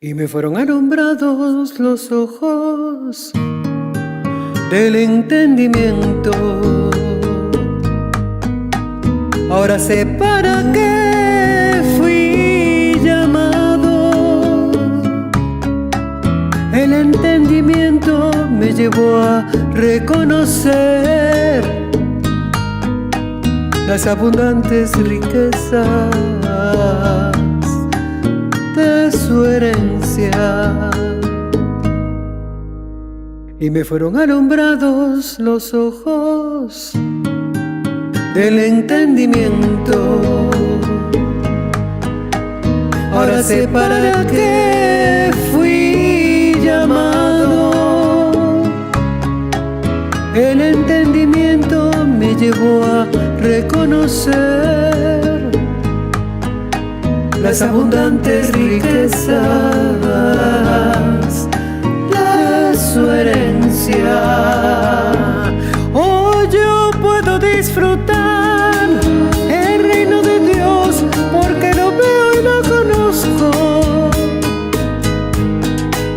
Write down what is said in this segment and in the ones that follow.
Y me fueron alumbrados los ojos del entendimiento. Ahora sé para qué fui llamado. El entendimiento me llevó a reconocer las abundantes riquezas de su herencia. Y me fueron alumbrados los ojos del entendimiento. Ahora sé para qué fui llamado. El entendimiento me llevó a reconocer las abundantes riquezas de su herencia. Hoy yo puedo disfrutar el reino de Dios porque lo veo y lo conozco.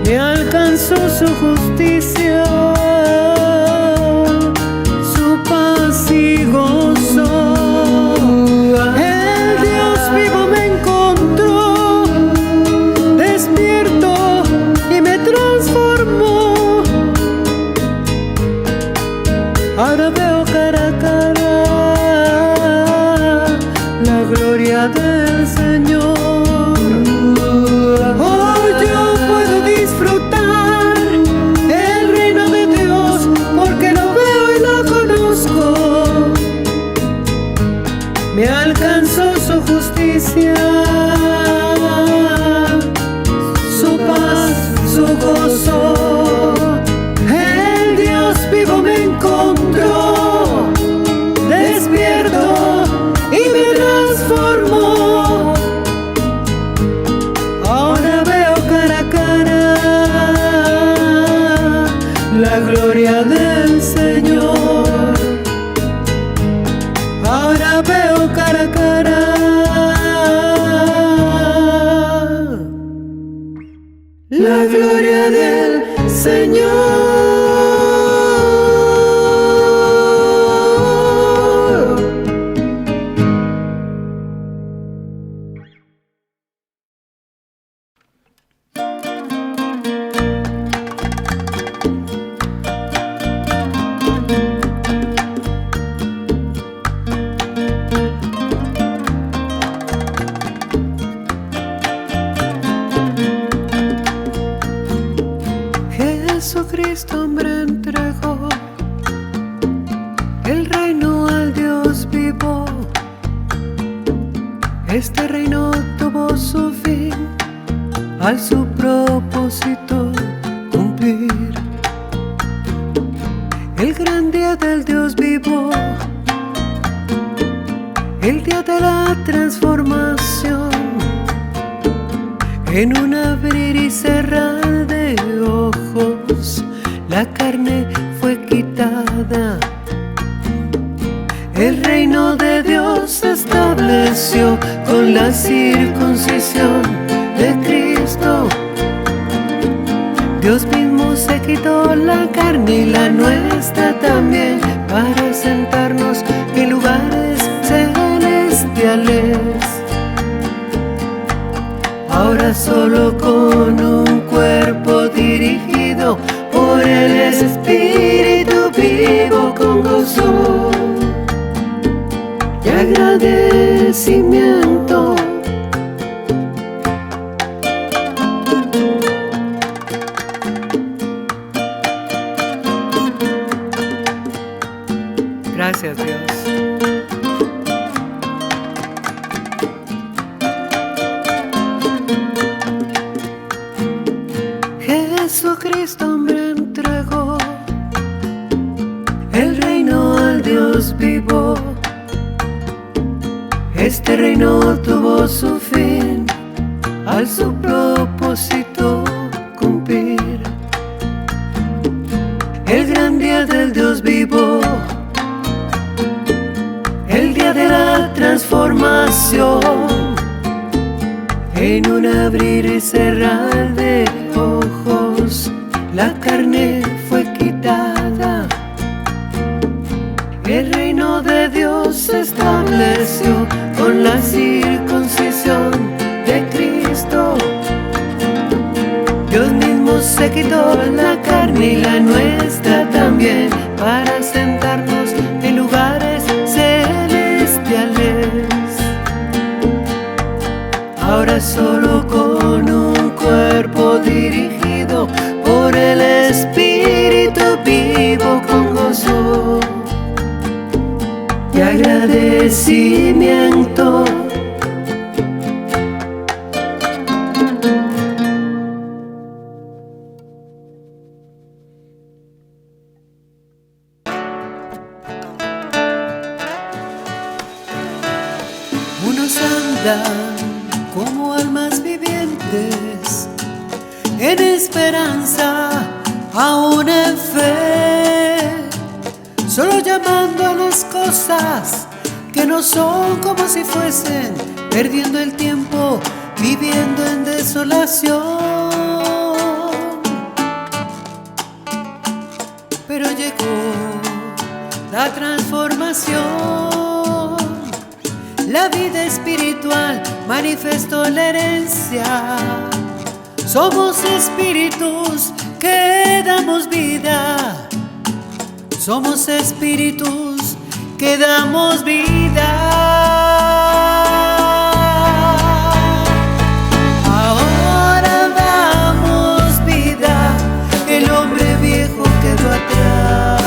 Me alcanzó su justicia, su paz y gozo. El Dios vivo me encontró, despierto y me transformó. Ahora veo cara a cara la gloria del Señor. Hoy yo puedo disfrutar el reino de Dios porque lo veo y lo conozco. Me alcanzó su justicia, su paz, su gozo. El Dios vivo me encontró, despierto y me transformó. Ahora veo cara a cara la gloria del Señor. Ahora veo cara a cara la gloria del Señor. Jesucristo hombre entregó el reino al Dios vivo. Este reino tuvo su fin al su propósito cumplir. El gran día del Dios vivo, el día de la transformación. En un abrir y cerrar de ojos, la carne fue quitada. El reino de Dios se estableció con la circuncisión de Cristo. Dios mismo se quitó la carne y la nuestra también para sentarnos en lugares celestiales. Ahora solo con un cuerpo dirigido por el Espíritu vivo con gozo y agradecimiento. Gracias, Dios. Jesucristo hombre entregó el reino al Dios vivo. Este reino tuvo su fin al su propósito cumplir. El gran día del Dios vivo, el día de la transformación. En un abrir y cerrar de la carne fue quitada. El reino de Dios se estableció con la circuncisión de Cristo. Dios mismo se quitó la carne y la nuestra también, para sentarnos en lugares celestiales. Ahora solo con un cuerpo dirigido por el Espíritu vivo con gozo y agradecimiento. Unos andan como almas vivientes, en esperanza, aún en fe, solo llamando a las cosas que no son como si fuesen, perdiendo el tiempo, viviendo en desolación. Pero llegó la transformación, la vida espiritual manifestó la herencia. Somos espíritus que damos vida. Somos espíritus que damos vida. Ahora damos vida. El hombre viejo quedó atrás.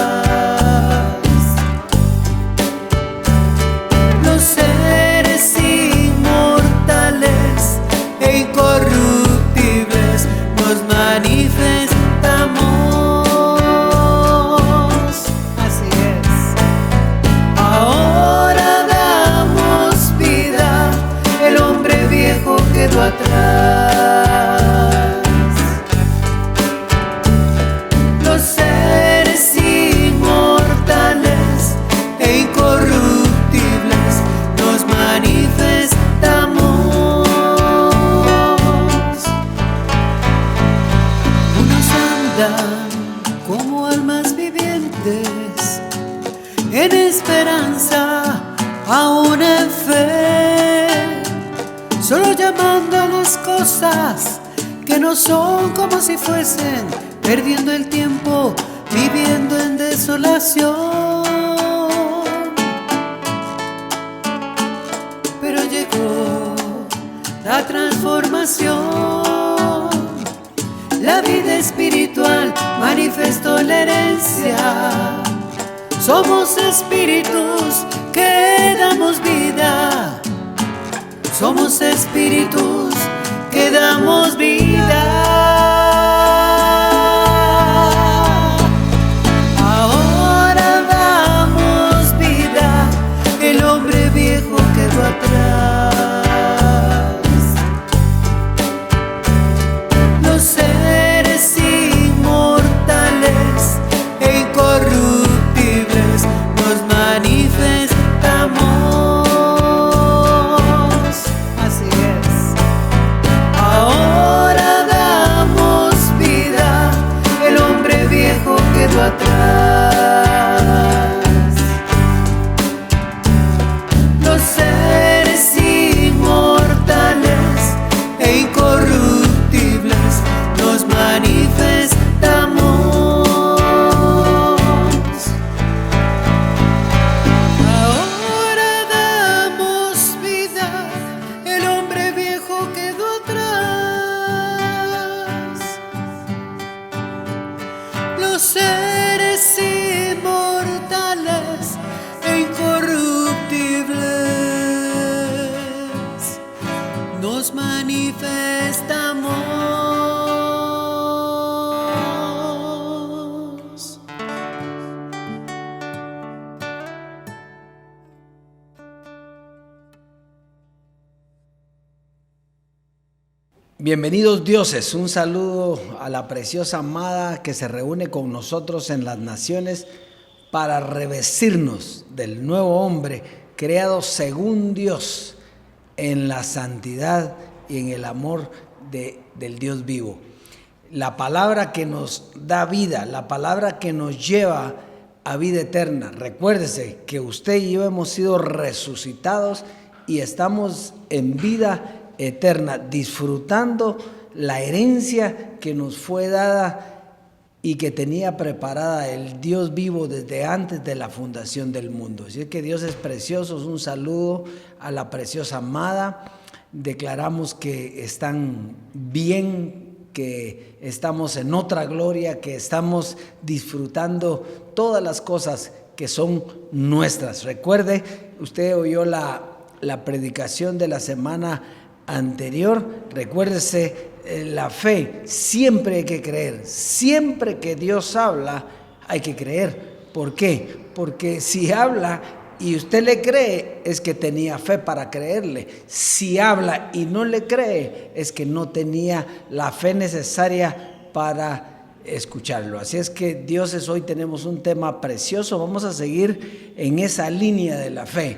Los seres inmortales e incorruptibles nos manifestamos. Así es. Ahora damos vida. El hombre viejo quedó atrás. Los seres inmortales e incorruptibles nos manifestamos. Unos andan como almas vivientes, en esperanza, aún en fe, solo llamando a las cosas que no son como si fuesen, perdiendo el tiempo, viviendo en desolación. Pero llegó la transformación, la vida espiritual manifestó la herencia. Somos espíritus que damos vida. Somos espíritus que damos vida. Ahora damos vida. El hombre viejo quedó atrás. Los seres inmortales e incorruptibles nos manifestamos. Así es. Ahora damos vida. El hombre viejo quedó atrás. Los seres inmortales e incorruptibles nos manifestamos. Ahora damos vida. El hombre viejo quedó atrás. Los seres inmortales e incorruptibles nos manifestamos. Bienvenidos dioses, un saludo a la preciosa amada que se reúne con nosotros en las naciones para revestirnos del nuevo hombre creado según Dios en la santidad y en el amor del Dios vivo. la palabra que nos da vida, la palabra que nos lleva a vida eterna. Recuérdese que usted y yo hemos sido resucitados y estamos en vida eterna, disfrutando la herencia que nos fue dada y que tenía preparada el Dios vivo desde antes de la fundación del mundo. Así que Dios es precioso. Un saludo a la preciosa amada. Declaramos que están bien, que estamos en otra gloria, que estamos disfrutando todas las cosas que son nuestras. Recuerde, usted oyó la predicación de la semana anterior. Recuérdese, la fe siempre hay que creer. Siempre que Dios habla hay que creer. ¿Por qué? Porque si habla y usted le cree, es que tenía fe para creerle. Si habla y no le cree, es que no tenía la fe necesaria para escucharlo. Así es que dioses, hoy tenemos un tema precioso. Vamos a seguir en esa línea de la fe.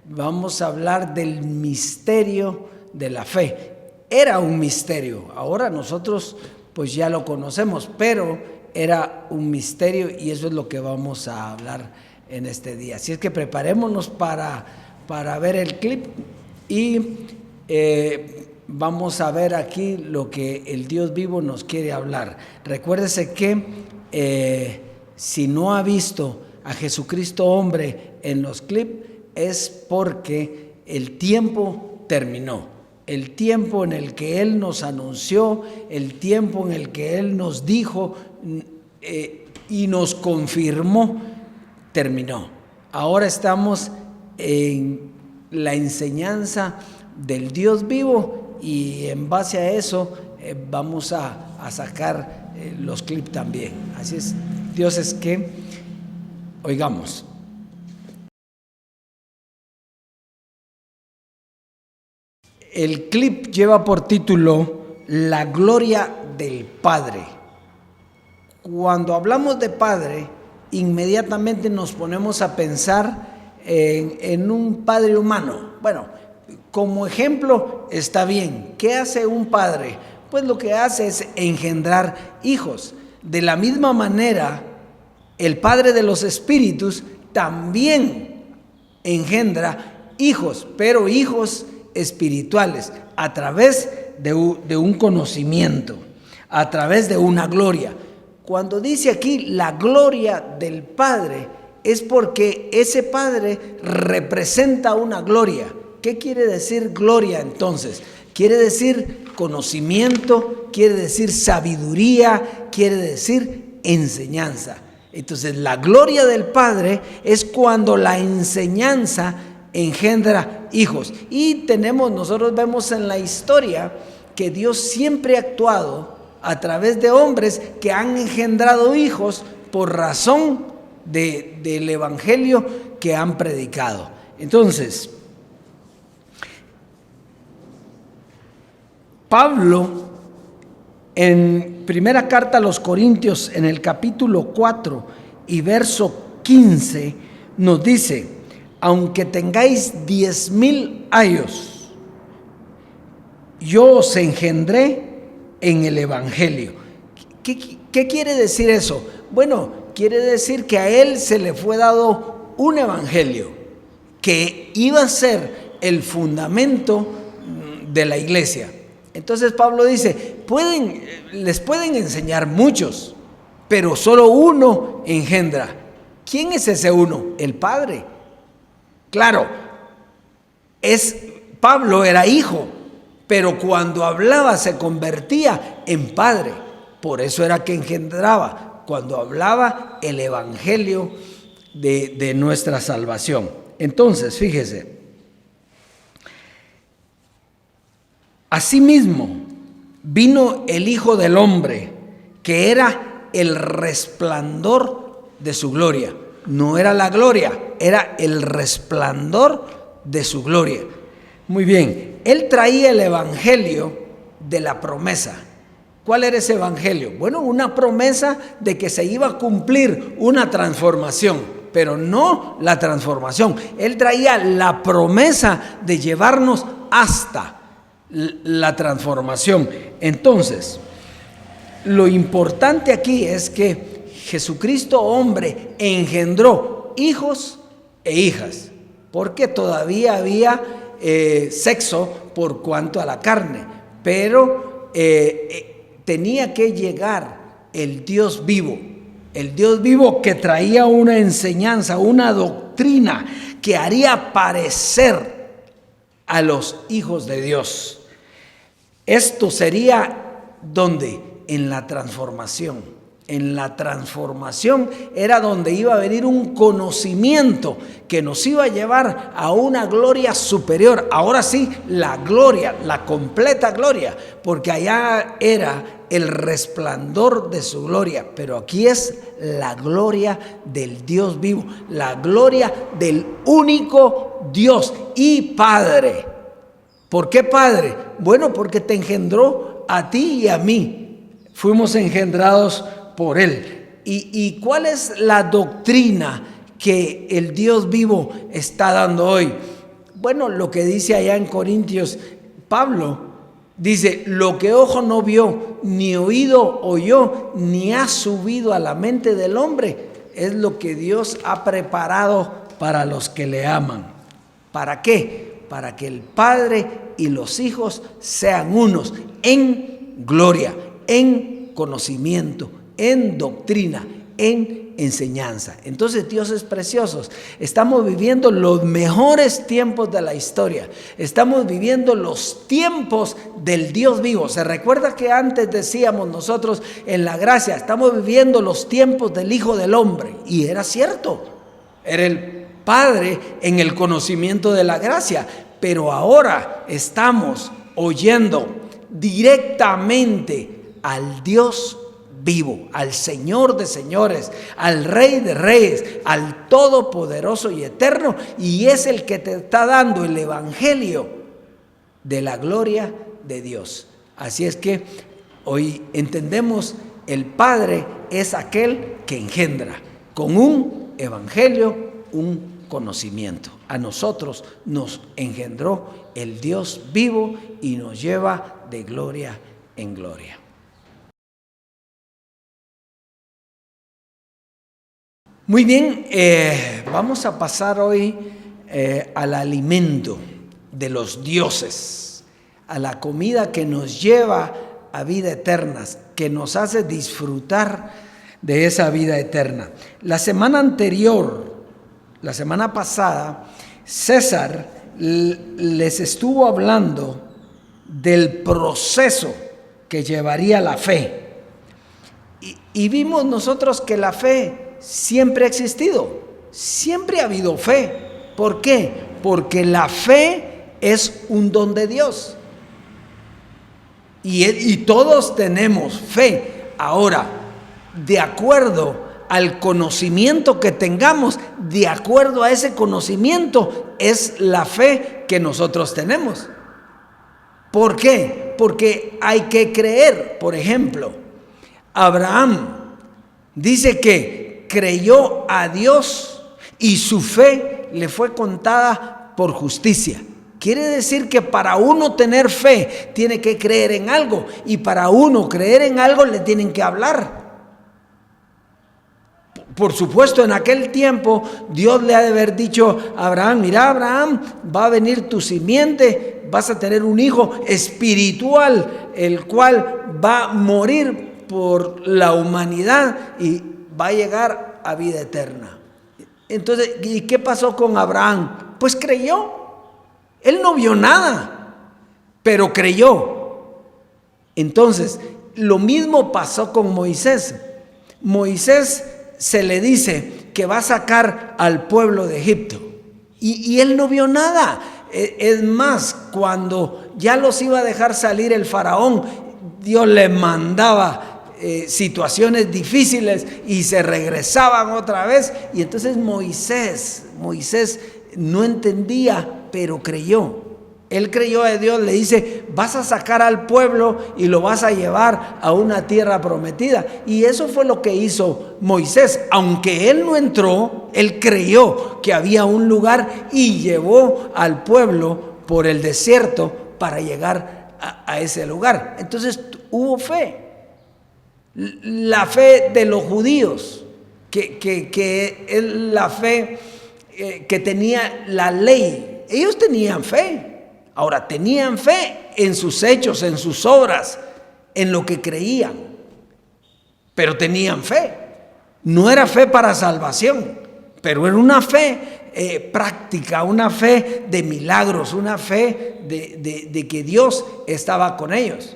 Vamos a hablar del misterio de la fe. Era un misterio, ahora nosotros pues ya lo conocemos, pero era un misterio y eso es lo que vamos a hablar en este día. Así es que preparémonos para ver el clip y vamos a ver aquí lo que el Dios vivo nos quiere hablar. Recuérdese que si no ha visto a Jesucristo hombre en los clips, es porque el tiempo terminó. El tiempo en el que Él nos anunció, el tiempo en el que Él nos dijo y nos confirmó, terminó. Ahora estamos en la enseñanza del Dios vivo y en base a eso vamos a sacar los clips también. Así es, Dios, es que oigamos. El clip lleva por título La gloria del Padre. Cuando hablamos de Padre, inmediatamente nos ponemos a pensar en un padre humano. Bueno, como ejemplo está bien. ¿Qué hace un padre? Pues lo que hace es engendrar hijos. De la misma manera, el Padre de los Espíritus también engendra hijos, pero hijos espirituales, a través de un conocimiento, a través de una gloria. Cuando dice aquí la gloria del Padre, es porque ese Padre representa una gloria. ¿Qué quiere decir gloria entonces? Quiere decir conocimiento, quiere decir sabiduría, quiere decir enseñanza. Entonces la gloria del Padre es cuando la enseñanza engendra hijos. Y nosotros vemos en la historia que Dios siempre ha actuado a través de hombres que han engendrado hijos por razón del evangelio que han predicado. Entonces, Pablo, en primera carta a los Corintios, en el capítulo 4 y verso 15, nos dice: aunque tengáis 10,000 años, yo os engendré en el evangelio. ¿Qué quiere decir eso? Bueno, quiere decir que a él se le fue dado un evangelio que iba a ser el fundamento de la iglesia. Entonces Pablo dice, les pueden enseñar muchos, pero solo uno engendra. ¿Quién es ese uno? El Padre. Claro, Pablo era hijo, pero cuando hablaba se convertía en padre. Por eso era que engendraba, cuando hablaba el evangelio de nuestra salvación. Entonces, fíjese, asimismo vino el Hijo del Hombre, que era el resplandor de su gloria. No era la gloria, era el resplandor de su gloria. Muy bien, él traía el evangelio de la promesa. ¿Cuál era ese evangelio? Bueno, una promesa de que se iba a cumplir una transformación, pero no la transformación. Él traía la promesa de llevarnos hasta la transformación. Entonces, lo importante aquí es que Jesucristo hombre engendró hijos e hijas, porque todavía había sexo por cuanto a la carne, pero tenía que llegar el Dios vivo que traía una enseñanza, una doctrina que haría aparecer a los hijos de Dios. Esto sería ¿dónde? En la transformación. En la transformación era donde iba a venir un conocimiento que nos iba a llevar a una gloria superior. Ahora sí, la gloria, la completa gloria, porque allá era el resplandor de su gloria, pero aquí es la gloria del Dios vivo, la gloria del único Dios y Padre. ¿Por qué Padre? Bueno, porque te engendró a ti y a mí. Fuimos engendrados por Él. ¿Y cuál es la doctrina que el Dios vivo está dando hoy? Bueno, lo que dice allá en Corintios, Pablo dice: lo que ojo no vio, ni oído oyó, ni ha subido a la mente del hombre, es lo que Dios ha preparado para los que le aman. ¿Para qué? Para que el Padre y los hijos sean unos en gloria, en conocimiento, en doctrina, en enseñanza. Entonces Dios es precioso. Estamos viviendo los mejores tiempos de la historia. Estamos viviendo los tiempos del Dios vivo. Se recuerda que antes decíamos nosotros en la gracia, estamos viviendo los tiempos del Hijo del Hombre. Y era cierto, era el Padre en el conocimiento de la gracia. Pero ahora estamos oyendo directamente al Dios vivo, al Señor de señores, al Rey de reyes, al Todopoderoso y eterno, y es el que te está dando el evangelio de la gloria de Dios. Así es que hoy entendemos, el Padre es aquel que engendra con un evangelio, un conocimiento. A nosotros nos engendró el Dios vivo y nos lleva de gloria en gloria. Muy bien, vamos a pasar hoy al alimento de los dioses, a la comida que nos lleva a vida eterna, que nos hace disfrutar de esa vida eterna. La semana anterior, la semana pasada, César les estuvo hablando del proceso que llevaría la fe. Y vimos nosotros que la fe siempre ha existido, siempre ha habido fe. ¿Por qué? Porque la fe es un don de Dios. Y todos tenemos fe. Ahora, de acuerdo al conocimiento que tengamos, de acuerdo a ese conocimiento, es la fe que nosotros tenemos. ¿Por qué? Porque hay que creer. Por ejemplo, Abraham dice que creyó a Dios y su fe le fue contada por justicia. Quiere decir que para uno tener fe tiene que creer en algo, y para uno creer en algo le tienen que hablar. Por supuesto, en aquel tiempo Dios le ha de haber dicho a Abraham: mira, Abraham, va a venir tu simiente, vas a tener un hijo espiritual, el cual va a morir por la humanidad y va a llegar a vida eterna. Entonces, ¿y qué pasó con Abraham? Pues creyó. Él no vio nada, pero creyó. Entonces, lo mismo pasó con Moisés. Moisés se le dice que va a sacar al pueblo de Egipto, y él no vio nada. Es más, cuando ya los iba a dejar salir el faraón, Dios le mandaba situaciones difíciles y se regresaban otra vez. Y entonces Moisés no entendía, pero creyó. Él creyó a Dios, le dice: vas a sacar al pueblo y lo vas a llevar a una tierra prometida. Y eso fue lo que hizo Moisés. Aunque él no entró, él creyó que había un lugar y llevó al pueblo por el desierto para llegar a ese lugar. Entonces hubo fe. La fe de los judíos, que es la fe que tenía la ley. Ellos tenían fe. Ahora, tenían fe en sus hechos, en sus obras, en lo que creían. Pero tenían fe. No era fe para salvación, pero era una fe práctica, una fe de milagros, una fe de que Dios estaba con ellos.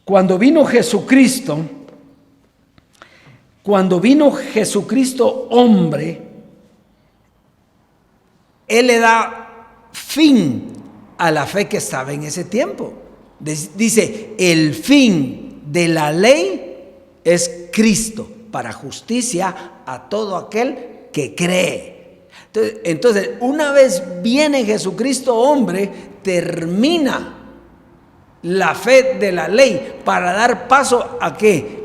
Cuando vino Jesucristo hombre, Él le da fin a la fe que estaba en ese tiempo. Dice, el fin de la ley es Cristo, para justicia a todo aquel que cree. Entonces, una vez viene Jesucristo hombre, termina la fe de la ley para dar paso ¿a qué?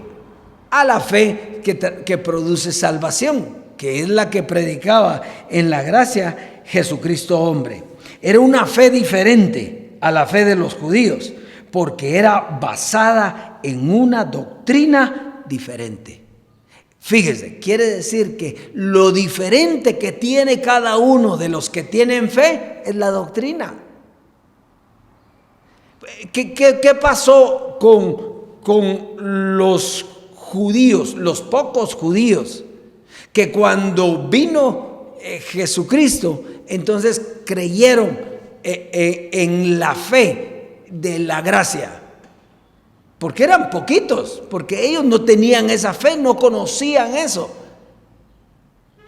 A la fe que produce salvación, que es la que predicaba en la gracia Jesucristo hombre. Era una fe diferente a la fe de los judíos, porque era basada en una doctrina diferente. Fíjese, quiere decir que lo diferente que tiene cada uno de los que tienen fe es la doctrina. ¿Qué pasó con los judíos, los pocos judíos? Que cuando vino Jesucristo, entonces creyeron en la fe de la gracia. Porque eran poquitos, porque ellos no tenían esa fe, no conocían eso.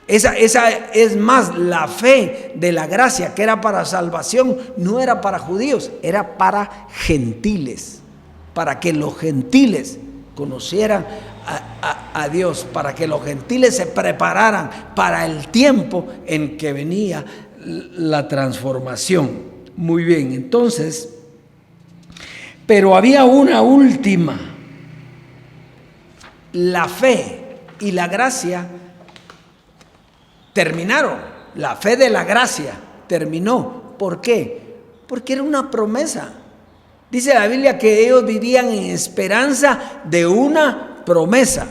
Esa es más, la fe de la gracia que era para salvación, no era para judíos, era para gentiles, para que los gentiles conocieran a Dios, para que los gentiles se prepararan para el tiempo en que venía la transformación. Muy bien, entonces, pero había una última. La fe y la gracia terminaron. La fe de la gracia terminó. ¿Por qué? Porque era una promesa. Dice la Biblia que ellos vivían en esperanza de una promesa,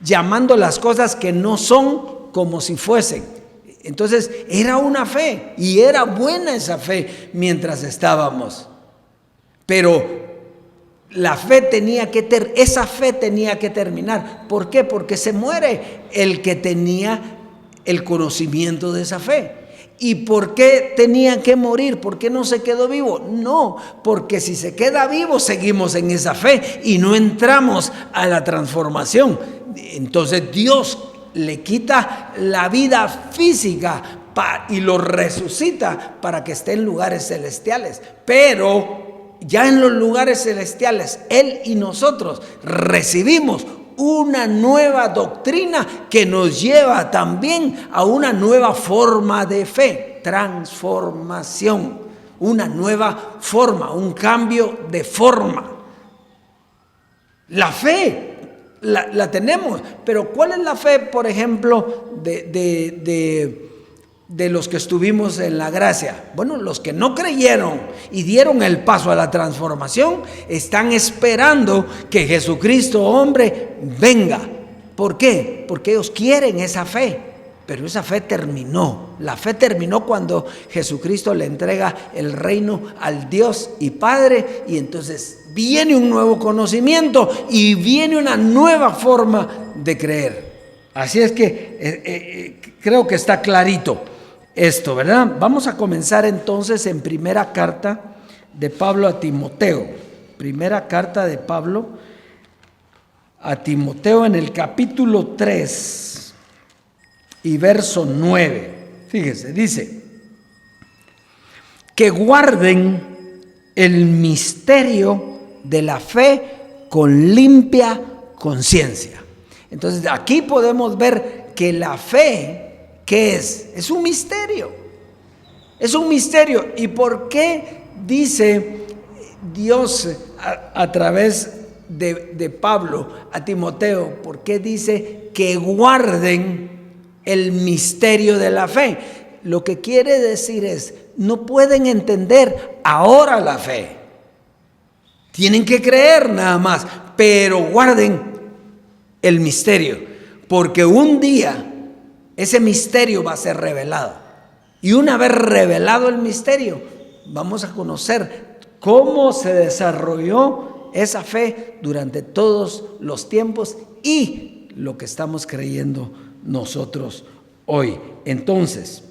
llamando las cosas que no son como si fuesen. Entonces era una fe, y era buena esa fe mientras estábamos. Pero esa fe tenía que terminar. ¿Por qué? Porque se muere el que tenía el conocimiento de esa fe. ¿Y por qué tenía que morir? ¿Por qué no se quedó vivo? No, porque si se queda vivo seguimos en esa fe y no entramos a la transformación. Entonces Dios le quita la vida física y lo resucita para que esté en lugares celestiales. Pero ya en los lugares celestiales, Él y nosotros recibimos una nueva doctrina que nos lleva también a una nueva forma de fe, transformación, una nueva forma, un cambio de forma. La fe la tenemos, pero ¿cuál es la fe, por ejemplo, de los que estuvimos en la gracia? Bueno, los que no creyeron y dieron el paso a la transformación están esperando que Jesucristo hombre venga. ¿Por qué? Porque ellos quieren esa fe, pero esa fe terminó. La fe terminó cuando Jesucristo le entrega el reino al Dios y Padre, y entonces viene un nuevo conocimiento y viene una nueva forma de creer. Así es que creo que está clarito esto, ¿verdad? Vamos a comenzar entonces en primera carta de Pablo a Timoteo. Primera carta de Pablo a Timoteo en el capítulo 3 y verso 9. Fíjese, dice: que guarden el misterio de la fe con limpia conciencia. Entonces aquí podemos ver que la fe, ¿qué es? Es un misterio. Es un misterio. ¿Y por qué dice Dios a través de Pablo a Timoteo? ¿Por qué dice que guarden el misterio de la fe? Lo que quiere decir es, no pueden entender ahora la fe. Tienen que creer nada más, pero guarden el misterio, porque un día ese misterio va a ser revelado. Y una vez revelado el misterio, vamos a conocer cómo se desarrolló esa fe durante todos los tiempos y lo que estamos creyendo nosotros hoy. Entonces,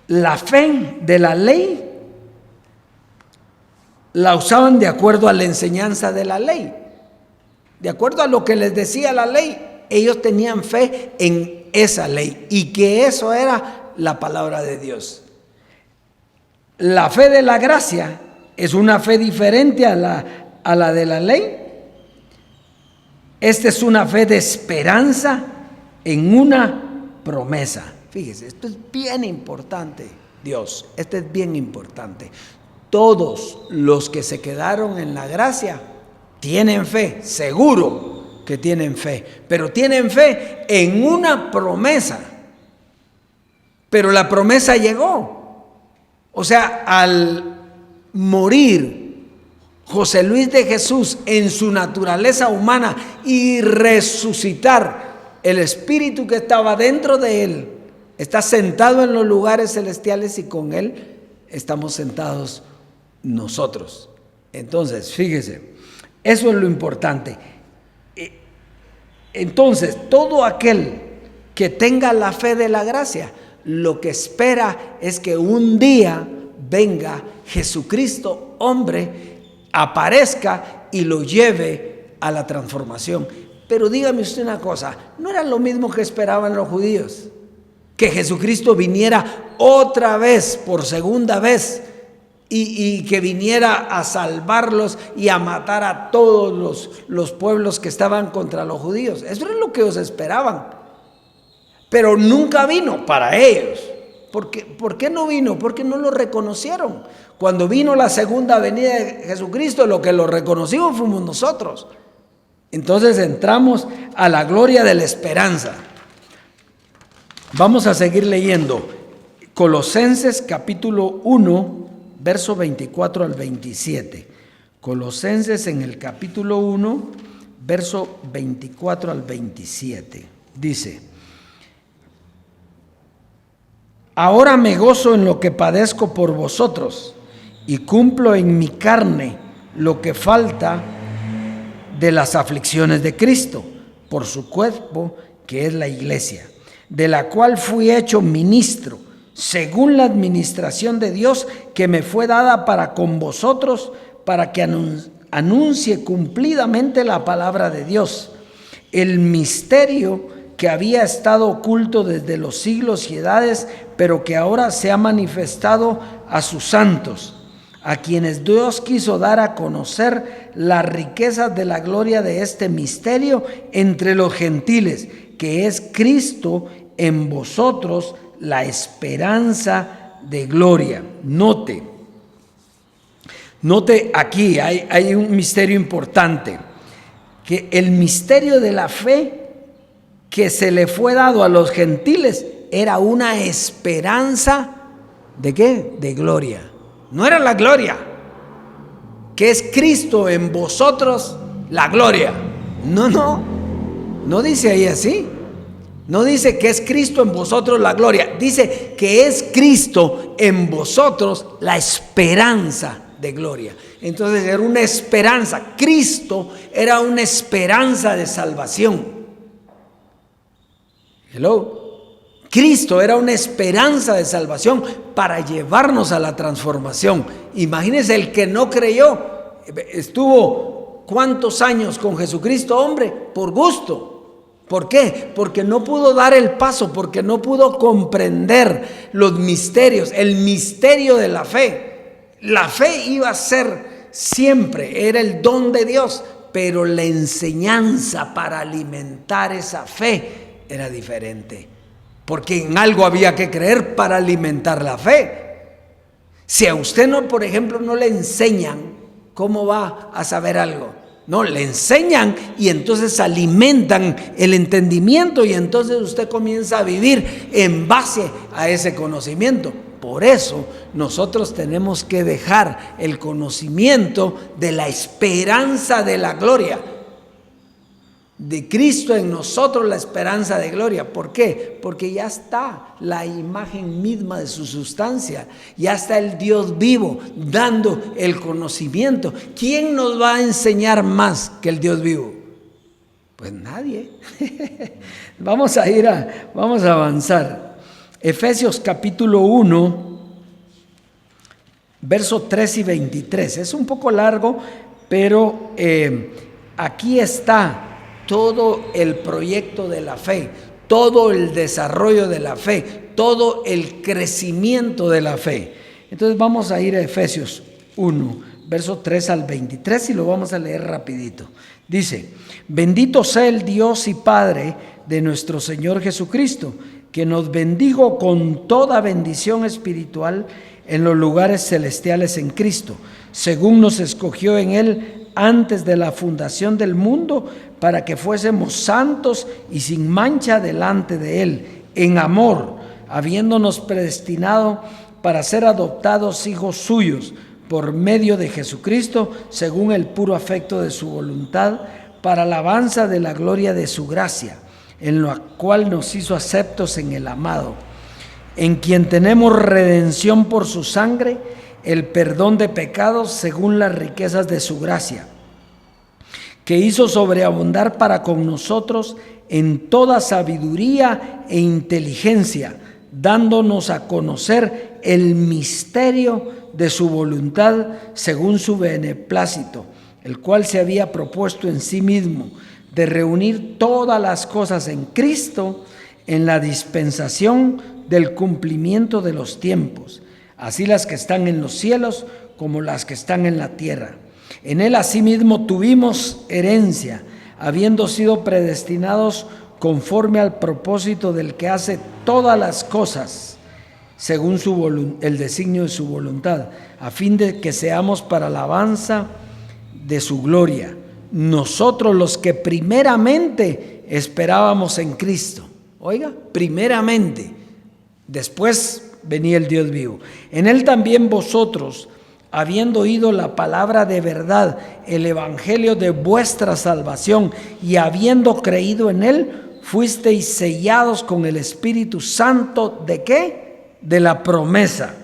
la fe de la ley la usaban de acuerdo a la enseñanza de la ley. De acuerdo a lo que les decía la ley, ellos tenían fe en esa ley y que eso era la palabra de Dios. La fe de la gracia es una fe diferente a la de la ley. Esta es una fe de esperanza en una promesa. Fíjese, esto es bien importante, Dios, esto es bien importante. Todos los que se quedaron en la gracia tienen fe, seguro que tienen fe, pero tienen fe en una promesa. Pero la promesa llegó. O sea, al morir José Luis de Jesús en su naturaleza humana y resucitar, el espíritu que estaba dentro de él está sentado en los lugares celestiales y con él estamos sentados nosotros. Entonces, fíjese, eso es lo importante. Entonces, todo aquel que tenga la fe de la gracia, lo que espera es que un día venga Jesucristo, hombre, aparezca y lo lleve a la transformación. Pero dígame usted una cosa, ¿no era lo mismo que esperaban los judíos? Que Jesucristo viniera otra vez, por segunda vez, y que viniera a salvarlos y a matar a todos los pueblos que estaban contra los judíos. Eso era lo que ellos esperaban. Pero nunca vino para ellos. ¿Por qué no vino? Porque no lo reconocieron. Cuando vino la segunda venida de Jesucristo, lo que lo reconocimos fuimos nosotros. Entonces entramos a la gloria de la esperanza. Vamos a seguir leyendo Colosenses capítulo 1, verso 24 al 27. Colosenses en el capítulo 1, verso 24 al 27. Dice: ahora me gozo en lo que padezco por vosotros y cumplo en mi carne lo que falta de las aflicciones de Cristo por su cuerpo, que es la iglesia, de la cual fui hecho ministro según la administración de Dios que me fue dada para con vosotros, para que anuncie cumplidamente la palabra de Dios, el misterio que había estado oculto desde los siglos y edades, pero que ahora se ha manifestado a sus santos, a quienes Dios quiso dar a conocer las riquezas de la gloria de este misterio entre los gentiles, que es Cristo en vosotros, la esperanza de gloria. Note aquí, hay un misterio importante, que el misterio de la fe que se le fue dado a los gentiles era una esperanza ¿de qué? De gloria. No era la gloria, que es Cristo en vosotros, la gloria. No dice ahí así. No dice que es Cristo en vosotros la gloria, dice que es Cristo en vosotros la esperanza de gloria. Entonces era una esperanza, Cristo era una esperanza de salvación. Cristo era una esperanza de salvación para llevarnos a la transformación. Imagínense el que no creyó, estuvo ¿cuántos años con Jesucristo, hombre? Por gusto. ¿Por qué? Porque no pudo dar el paso, porque no pudo comprender los misterios, el misterio de la fe. La fe iba a ser siempre, era el don de Dios, pero la enseñanza para alimentar esa fe era diferente, porque en algo había que creer para alimentar la fe. Si a usted no, por ejemplo, no le enseñan, ¿cómo va a saber algo? No, le enseñan y entonces alimentan el entendimiento y entonces usted comienza a vivir en base a ese conocimiento. Por eso nosotros tenemos que dejar el conocimiento de la esperanza de la gloria. De Cristo en nosotros la esperanza de gloria. ¿Por qué? Porque ya está la imagen misma de su sustancia. Ya está el Dios vivo dando el conocimiento. ¿Quién nos va a enseñar más que el Dios vivo? Pues nadie. Vamos a avanzar. Efesios capítulo 1, verso 3 y 23. Es un poco largo, pero aquí está todo el proyecto de la fe, todo el desarrollo de la fe, todo el crecimiento de la fe. Entonces vamos a ir a Efesios 1, verso 3 al 23 y lo vamos a leer rapidito. Dice: bendito sea el Dios y Padre de nuestro Señor Jesucristo, que nos bendijo con toda bendición espiritual en los lugares celestiales en Cristo, según nos escogió en Él antes de la fundación del mundo, para que fuésemos santos y sin mancha delante de Él, en amor, habiéndonos predestinado para ser adoptados hijos suyos, por medio de Jesucristo, según el puro afecto de su voluntad, para alabanza de la gloria de su gracia, en la cual nos hizo aceptos en el amado, en quien tenemos redención por su sangre, el perdón de pecados según las riquezas de su gracia, que hizo sobreabundar para con nosotros en toda sabiduría e inteligencia, dándonos a conocer el misterio de su voluntad según su beneplácito, el cual se había propuesto en sí mismo de reunir todas las cosas en Cristo en la dispensación del cumplimiento de los tiempos, así las que están en los cielos como las que están en la tierra. En él asimismo tuvimos herencia, habiendo sido predestinados conforme al propósito del que hace todas las cosas, según el designio de su voluntad, a fin de que seamos para alabanza de su gloria, nosotros los que primeramente esperábamos en Cristo. Oiga, primeramente, después venía el Dios vivo. En él también vosotros, habiendo oído la palabra de verdad, el evangelio de vuestra salvación, y habiendo creído en él, fuisteis sellados con el Espíritu Santo, ¿de qué? De la promesa,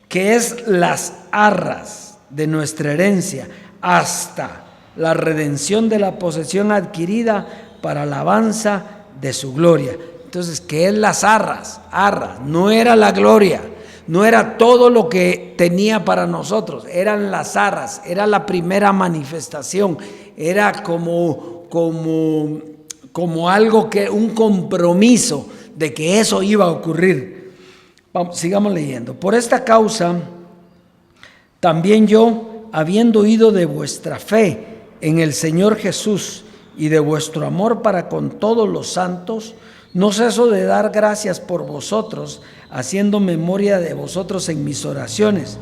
que es las arras de nuestra herencia, hasta la redención de la posesión adquirida para alabanza de su gloria. Entonces, ¿qué es las arras? Arras, no era la gloria, no era todo lo que tenía para nosotros, eran las arras, era la primera manifestación, era como algo que, un compromiso de que eso iba a ocurrir. Vamos, sigamos leyendo. Por esta causa, también yo, habiendo oído de vuestra fe en el Señor Jesús y de vuestro amor para con todos los santos, no ceso de dar gracias por vosotros, haciendo memoria de vosotros en mis oraciones,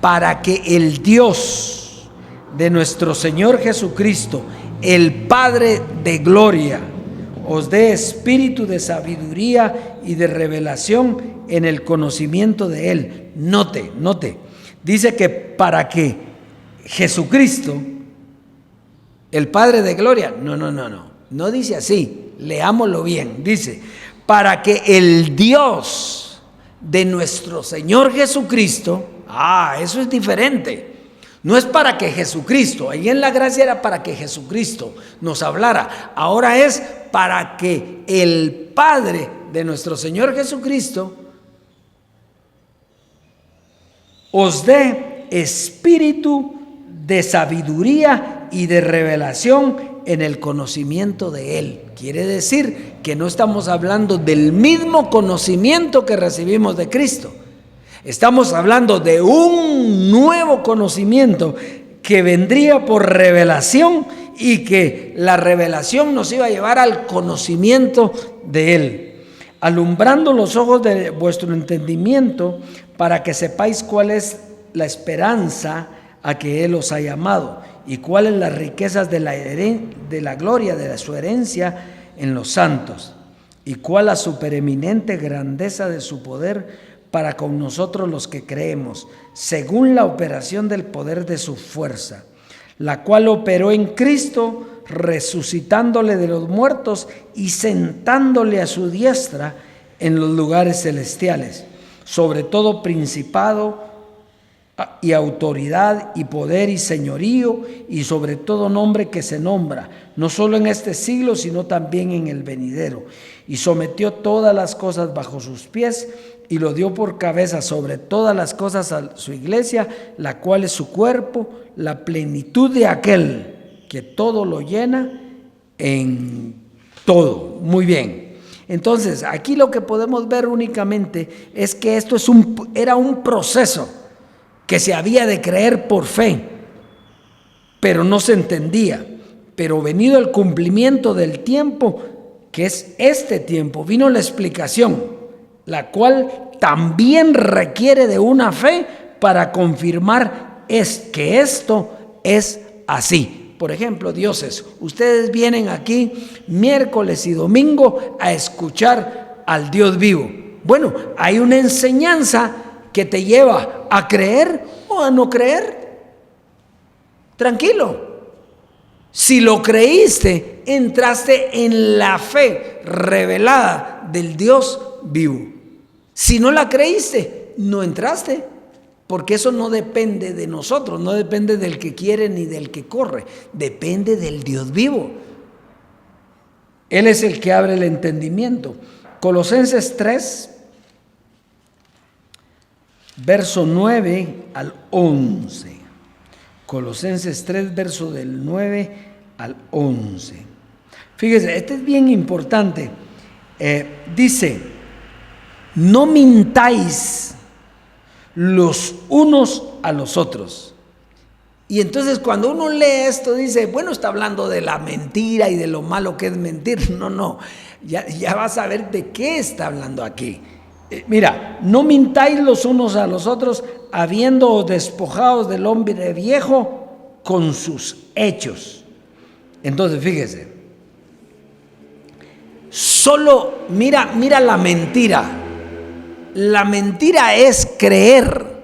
para que el Dios de nuestro Señor Jesucristo, el Padre de gloria, os dé espíritu de sabiduría y de revelación en el conocimiento de Él. Note, dice que para que Jesucristo, el Padre de gloria, no dice así, leámoslo bien, dice, para que el Dios de nuestro Señor Jesucristo, eso es diferente, no es para que Jesucristo, ahí en la gracia era para que Jesucristo nos hablara, ahora es para que el Padre de nuestro Señor Jesucristo os dé espíritu de sabiduría y de revelación en el conocimiento de Él. Quiere decir que no estamos hablando del mismo conocimiento que recibimos de Cristo. Estamos hablando de un nuevo conocimiento que vendría por revelación y que la revelación nos iba a llevar al conocimiento de Él, alumbrando los ojos de vuestro entendimiento para que sepáis cuál es la esperanza a que Él os ha llamado y cuáles las riquezas de la gloria de su herencia en los santos y cuál la supereminente grandeza de su poder para con nosotros los que creemos, según la operación del poder de su fuerza, la cual operó en Cristo, resucitándole de los muertos y sentándole a su diestra en los lugares celestiales, sobre todo principado y autoridad y poder y señorío, y sobre todo nombre que se nombra, no solo en este siglo, sino también en el venidero. Y sometió todas las cosas bajo sus pies, y lo dio por cabeza sobre todas las cosas a su iglesia, la cual es su cuerpo, la plenitud de aquel que todo lo llena en todo. Muy bien. Entonces, aquí lo que podemos ver únicamente es que esto era un proceso que se había de creer por fe, pero no se entendía. Pero venido el cumplimiento del tiempo, que es este tiempo, vino la explicación, la cual también requiere de una fe para confirmar que esto es así. Por ejemplo, dioses, ustedes vienen aquí miércoles y domingo a escuchar al Dios vivo. Bueno, hay una enseñanza que te lleva a creer o a no creer. Tranquilo. Si lo creíste, entraste en la fe revelada del Dios vivo. Si no la creíste, no entraste, porque eso no depende de nosotros, no depende del que quiere ni del que corre, depende del Dios vivo. Él es el que abre el entendimiento. Colosenses 3, verso 9 al 11. Colosenses 3, verso del 9 al 11. Fíjese, este es bien importante. Dice, no mintáis los unos a los otros. Y entonces cuando uno lee esto dice, bueno, está hablando de la mentira y de lo malo que es mentir. No, ya vas a ver de qué está hablando aquí. Mira, no mintáis los unos a los otros, habiendo despojados del hombre viejo con sus hechos. Entonces, fíjese, solo mira la mentira. La mentira es creer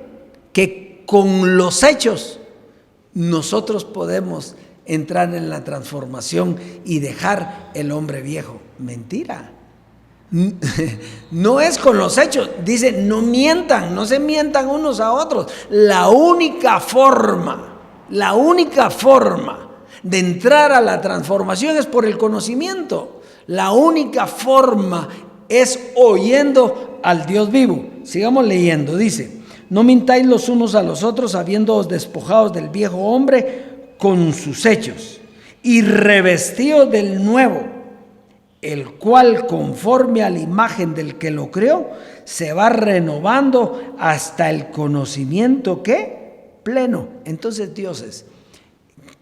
que con los hechos nosotros podemos entrar en la transformación y dejar el hombre viejo. Mentira. No es con los hechos. Dice, no mientan, no se mientan unos a otros. La única forma de entrar a la transformación es por el conocimiento. La única forma es oyendo al Dios vivo. Sigamos leyendo. Dice, no mintáis los unos a los otros, habiéndoos despojados del viejo hombre con sus hechos, y revestidos del nuevo, el cual, conforme a la imagen del que lo creó, se va renovando hasta el conocimiento ¿qué? Pleno. Entonces, dioses,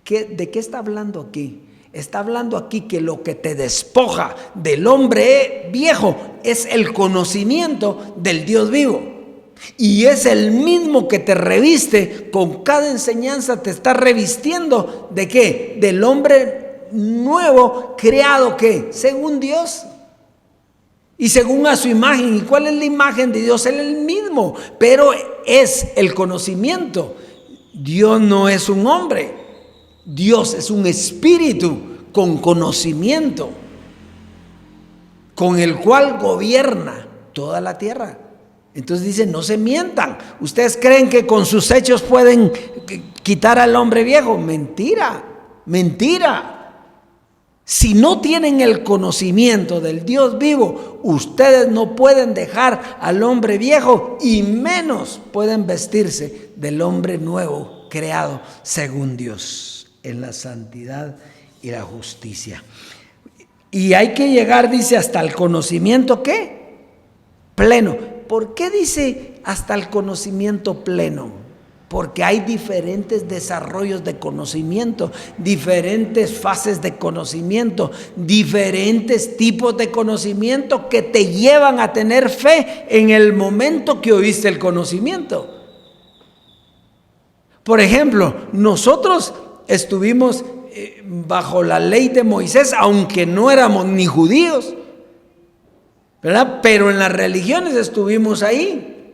¿de qué está hablando aquí? Está hablando aquí que lo que te despoja del hombre viejo es el conocimiento del Dios vivo. Y es el mismo que te reviste, con cada enseñanza te está revistiendo ¿de qué? Del hombre nuevo, creado ¿qué? Según Dios y según a su imagen. ¿Y cuál es la imagen de Dios? Él es el mismo, pero es el conocimiento. Dios no es un hombre, Dios es un espíritu con conocimiento, con el cual gobierna toda la tierra. Entonces dice, no se mientan. ¿Ustedes creen que con sus hechos pueden quitar al hombre viejo? Mentira. Si no tienen el conocimiento del Dios vivo, ustedes no pueden dejar al hombre viejo y menos pueden vestirse del hombre nuevo creado según Dios, en la santidad y la justicia. Y hay que llegar, dice, hasta el conocimiento ¿qué? Pleno. ¿Por qué dice hasta el conocimiento pleno? Porque hay diferentes desarrollos de conocimiento, diferentes fases de conocimiento, diferentes tipos de conocimiento que te llevan a tener fe en el momento que oíste el conocimiento. Por ejemplo, nosotros estuvimos bajo la ley de Moisés, aunque no éramos ni judíos, ¿verdad? Pero en las religiones estuvimos ahí,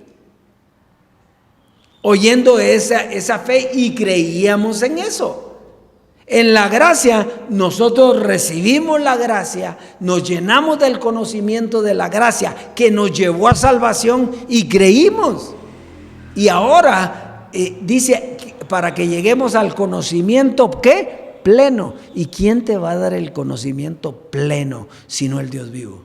oyendo esa fe y creíamos en eso. En la gracia nosotros recibimos la gracia, nos llenamos del conocimiento de la gracia que nos llevó a salvación y creímos. Y ahora dice para que lleguemos al conocimiento ¿qué? Pleno. ¿Y quién te va a dar el conocimiento pleno sino el Dios vivo?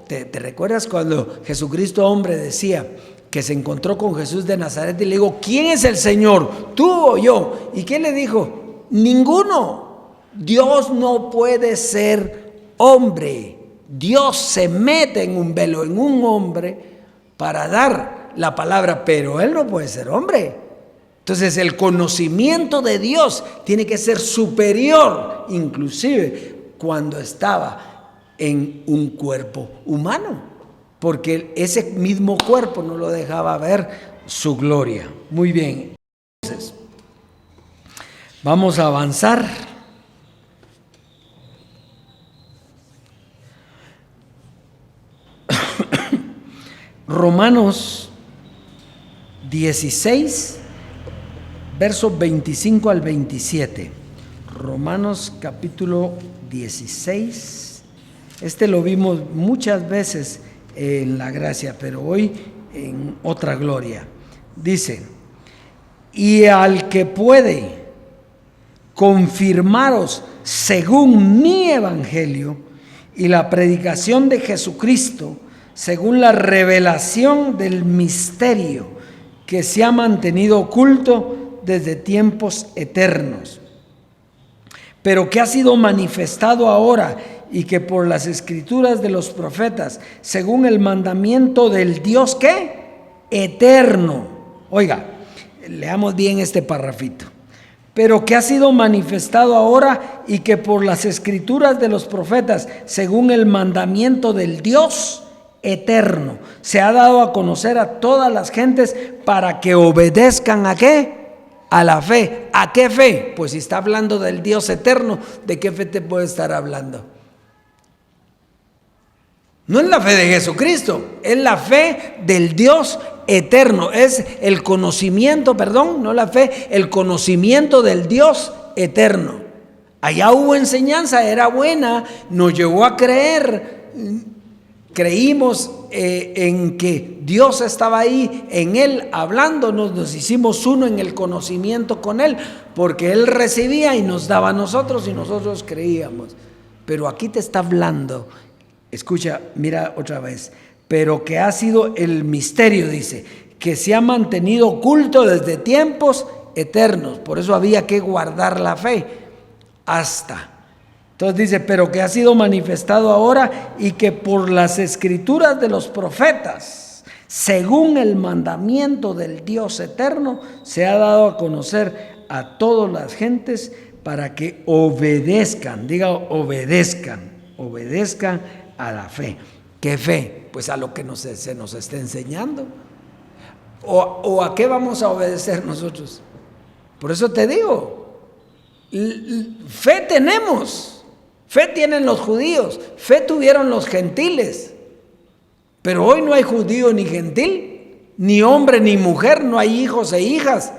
¿Te recuerdas cuando Jesucristo hombre decía que se encontró con Jesús de Nazaret y le dijo, ¿quién es el Señor? ¿Tú o yo? ¿Y qué le dijo? Ninguno. Dios no puede ser hombre. Dios se mete en un velo, en un hombre, para dar la palabra, pero Él no puede ser hombre. Entonces el conocimiento de Dios tiene que ser superior, inclusive cuando estaba en un cuerpo humano, porque ese mismo cuerpo no lo dejaba ver su gloria. Muy bien, entonces vamos a avanzar. Romanos 16, versos 25 al 27. Romanos capítulo 16. Este lo vimos muchas veces en la gracia, pero hoy en otra gloria. Dice, y al que puede confirmaros según mi evangelio y la predicación de Jesucristo, según la revelación del misterio que se ha mantenido oculto desde tiempos eternos, pero que ha sido manifestado ahora y que por las escrituras de los profetas, según el mandamiento del Dios ¿qué? Eterno. Oiga, leamos bien este parrafito. Pero que ha sido manifestado ahora y que por las escrituras de los profetas, según el mandamiento del Dios eterno, se ha dado a conocer a todas las gentes para que obedezcan ¿a qué? A la fe. ¿A qué fe? Pues si está hablando del Dios eterno, ¿de qué fe te puede estar hablando? No es la fe de Jesucristo, es la fe del Dios eterno. Es el conocimiento, no la fe, el conocimiento del Dios eterno. Allá hubo enseñanza, era buena, nos llevó a creer. Creímos en que Dios estaba ahí, en Él hablándonos, nos hicimos uno en el conocimiento con Él, porque Él recibía y nos daba a nosotros y nosotros creíamos. Pero aquí te está hablando, escucha, mira otra vez, pero que ha sido el misterio, dice, que se ha mantenido oculto desde tiempos eternos. Por eso había que guardar la fe hasta. Entonces dice, pero que ha sido manifestado ahora y que por las escrituras de los profetas, según el mandamiento del Dios eterno, se ha dado a conocer a todas las gentes para que obedezcan, diga obedezcan a la fe. ¿Qué fe? Pues a lo que se nos está enseñando. ¿O a qué vamos a obedecer nosotros? Por eso te digo, fe tenemos. Fe tienen los judíos, fe tuvieron los gentiles, pero hoy no hay judío ni gentil, ni hombre ni mujer, no hay hijos e hijas.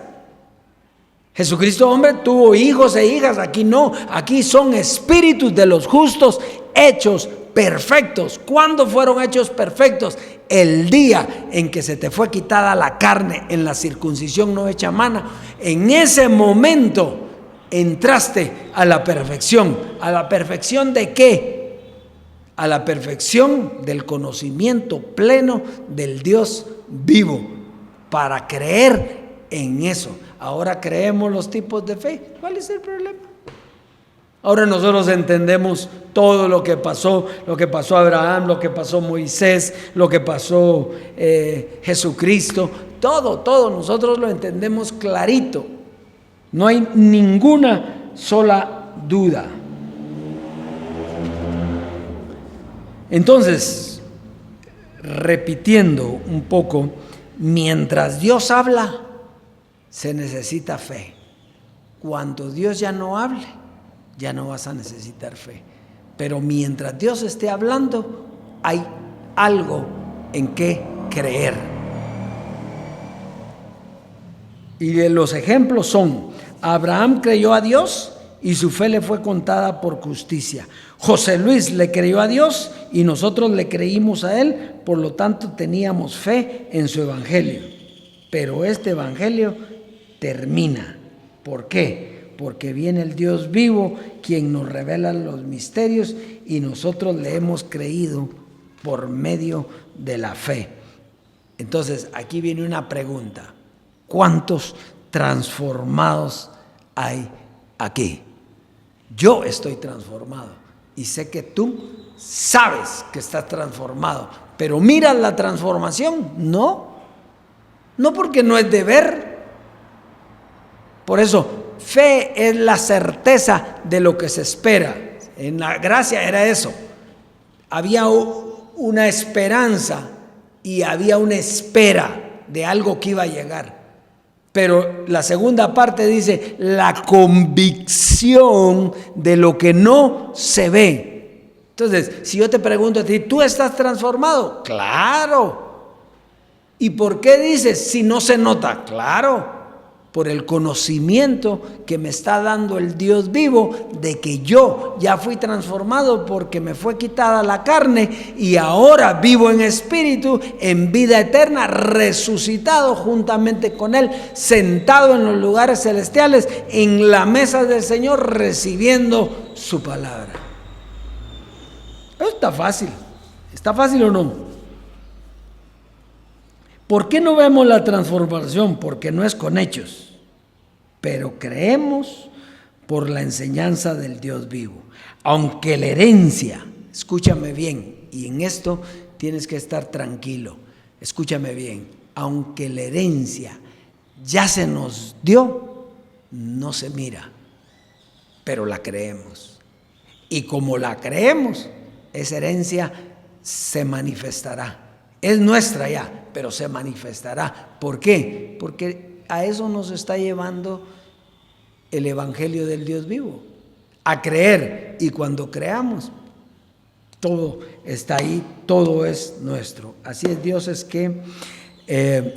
Jesucristo hombre tuvo hijos e hijas, aquí no, aquí son espíritus de los justos hechos perfectos. ¿Cuándo fueron hechos perfectos? El día en que se te fue quitada la carne en la circuncisión no hecha a mano. En ese momento entraste a la perfección. ¿A la perfección de qué? A la perfección del conocimiento pleno del Dios vivo, para creer en eso. Ahora creemos los tipos de fe. ¿Cuál es el problema? Ahora nosotros entendemos todo lo que pasó Abraham, lo que pasó Moisés, lo que pasó Jesucristo, todo nosotros lo entendemos clarito. No hay ninguna sola duda. Entonces, repitiendo un poco, mientras Dios habla, se necesita fe. Cuando Dios ya no hable, ya no vas a necesitar fe. Pero mientras Dios esté hablando, hay algo en qué creer. Y los ejemplos son Abraham creyó a Dios y su fe le fue contada por justicia. José Luis le creyó a Dios y nosotros le creímos a él, por lo tanto teníamos fe en su evangelio. Pero este evangelio termina. ¿Por qué? Porque viene el Dios vivo, quien nos revela los misterios y nosotros le hemos creído por medio de la fe. Entonces, aquí viene una pregunta. ¿Cuántos transformados hay aquí? Yo estoy transformado y sé que tú sabes que estás transformado, pero ¿miras la transformación? No porque no es de ver. Por eso, fe es la certeza de lo que se espera. En la gracia era eso. Había una esperanza y había una espera de algo que iba a llegar. Pero la segunda parte dice la convicción de lo que no se ve. Entonces, si yo te pregunto a ti, ¿tú estás transformado? Claro. ¿Y por qué dices si no se nota? Claro. Por el conocimiento que me está dando el Dios vivo de que yo ya fui transformado porque me fue quitada la carne y ahora vivo en espíritu, en vida eterna, resucitado juntamente con Él, sentado en los lugares celestiales, en la mesa del Señor, recibiendo su palabra. Eso está fácil. ¿Está fácil o no? ¿Por qué no vemos la transformación? Porque no es con hechos, pero creemos por la enseñanza del Dios vivo. Aunque la herencia, escúchame bien, y en esto tienes que estar tranquilo, escúchame bien, aunque la herencia ya se nos dio, no se mira, pero la creemos. Y como la creemos, esa herencia se manifestará. Es nuestra ya, pero se manifestará. ¿Por qué? Porque a eso nos está llevando el evangelio del Dios vivo, a creer. Y cuando creamos, todo está ahí, todo es nuestro. Así es, Dios es que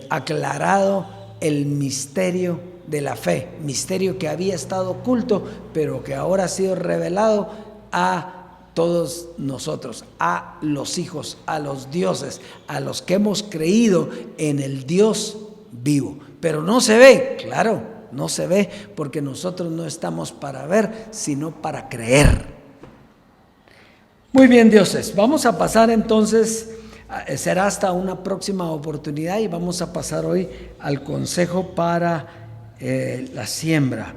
aclarado el misterio de la fe, misterio que había estado oculto, pero que ahora ha sido revelado a todos nosotros, a los hijos, a los dioses, a los que hemos creído en el Dios vivo. Pero no se ve, claro, no se ve, porque nosotros no estamos para ver, sino para creer. Muy bien, dioses, vamos a pasar entonces, será hasta una próxima oportunidad, y vamos a pasar hoy al consejo para la siembra.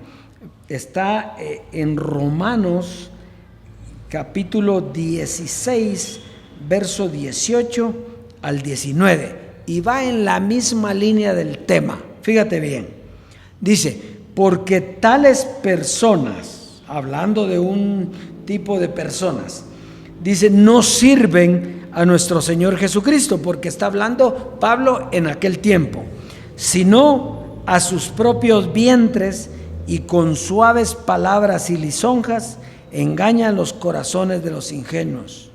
Está en Romanos capítulo 16, verso 18 al 19, y va en la misma línea del tema. Fíjate bien, dice, porque tales personas, hablando de un tipo de personas, dice, no sirven a nuestro Señor Jesucristo, porque está hablando Pablo en aquel tiempo, sino a sus propios vientres, y con suaves palabras y lisonjas engañan los corazones de los ingenuos,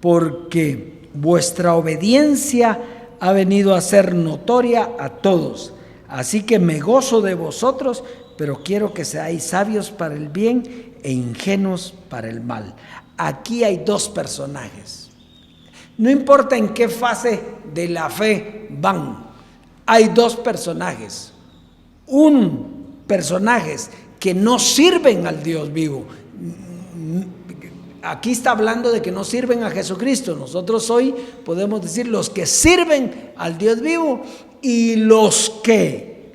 porque vuestra obediencia ha venido a ser notoria a todos. Así que me gozo de vosotros, pero quiero que seáis sabios para el bien e ingenuos para el mal. Aquí hay dos personajes. No importa en qué fase de la fe van, hay dos personajes. Personajes que no sirven al Dios vivo. Aquí está hablando de que no sirven a Jesucristo. Nosotros hoy podemos decir los que sirven al Dios vivo y los que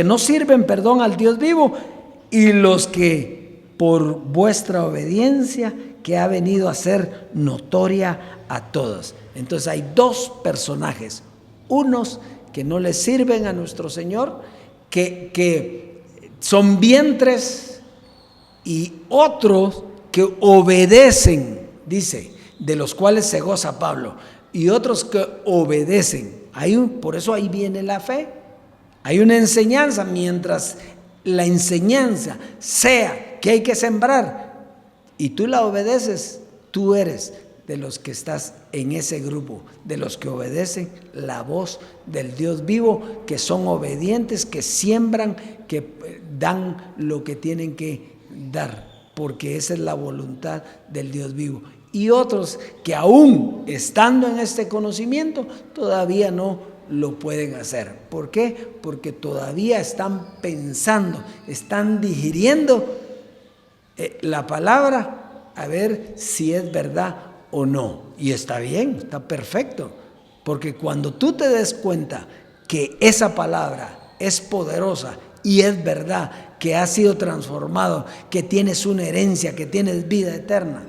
no sirven, al Dios vivo, y los que por vuestra obediencia que ha venido a ser notoria a todos. Entonces hay dos personajes, unos que no le sirven a nuestro Señor, que son vientres, y otros que obedecen, dice, de los cuales se goza Pablo, y otros que obedecen. Por eso ahí viene la fe. Hay una enseñanza, mientras la enseñanza sea que hay que sembrar y tú la obedeces, tú eres de los que estás en ese grupo, de los que obedecen la voz del Dios vivo, que son obedientes, que siembran, que dan lo que tienen que dar, porque esa es la voluntad del Dios vivo. Y otros que aún estando en este conocimiento todavía no lo pueden hacer. ¿Por qué? Porque todavía están pensando, están digiriendo la palabra, a ver si es verdad o no. Y está bien, está perfecto, porque cuando tú te des cuenta que esa palabra es poderosa y es verdad, que has sido transformado, que tienes una herencia, que tienes vida eterna,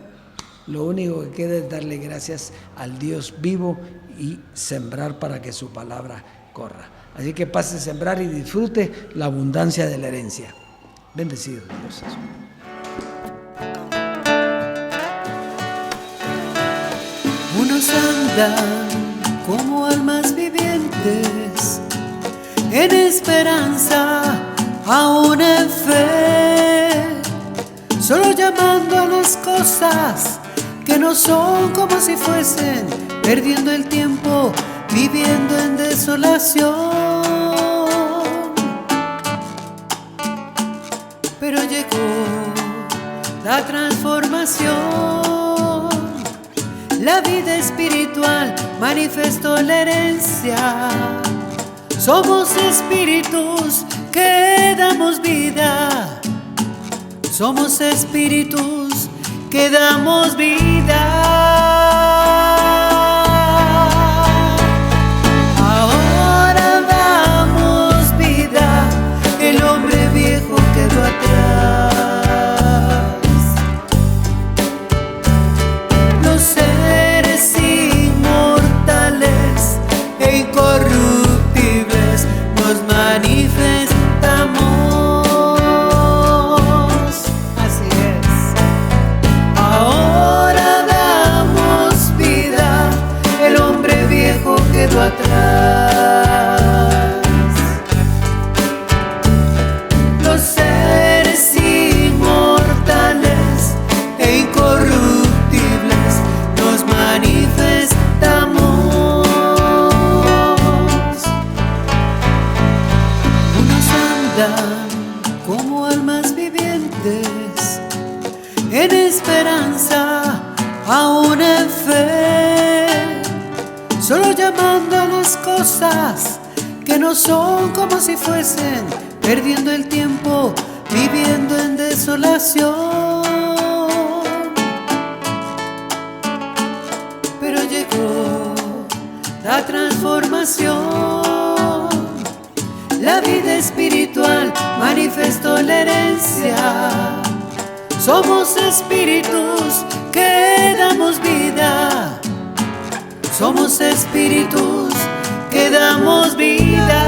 lo único que queda es darle gracias al Dios vivo y sembrar para que su palabra corra. Así que pase a sembrar y disfrute la abundancia de la herencia. Bendecido Dios. Unos andan como almas vivientes, en esperanza, aún en fe, solo llamando a las cosas que no son como si fuesen, perdiendo el tiempo, viviendo en desolación. Pero llegó la transformación, la vida espiritual manifestó la herencia. Somos espíritus que damos vida, somos espíritus que damos vida. Ahora damos vida, el hombre viejo quedó atrás. Los seres inmortales e incorruptibles nos manifestamos. Así es. Ahora damos vida, el hombre viejo quedó atrás. Los seres inmortales e incorruptibles nos manifestamos. Como almas vivientes, en esperanza, aún en fe, solo llamando a las cosas que no son como si fuesen, perdiendo el tiempo, viviendo en desolación. Pero llegó la transformación, la vida espiritual manifestó la herencia. Somos espíritus que damos vida, somos espíritus que damos vida.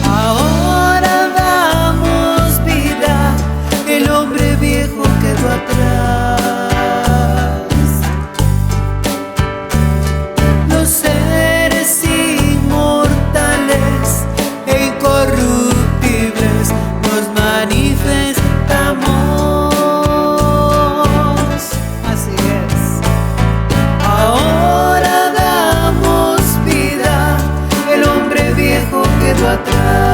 Ahora damos vida, el hombre viejo quedó atrás. Incorruptibles nos manifestamos. Así es. Ahora damos vida, el hombre viejo quedó atrás.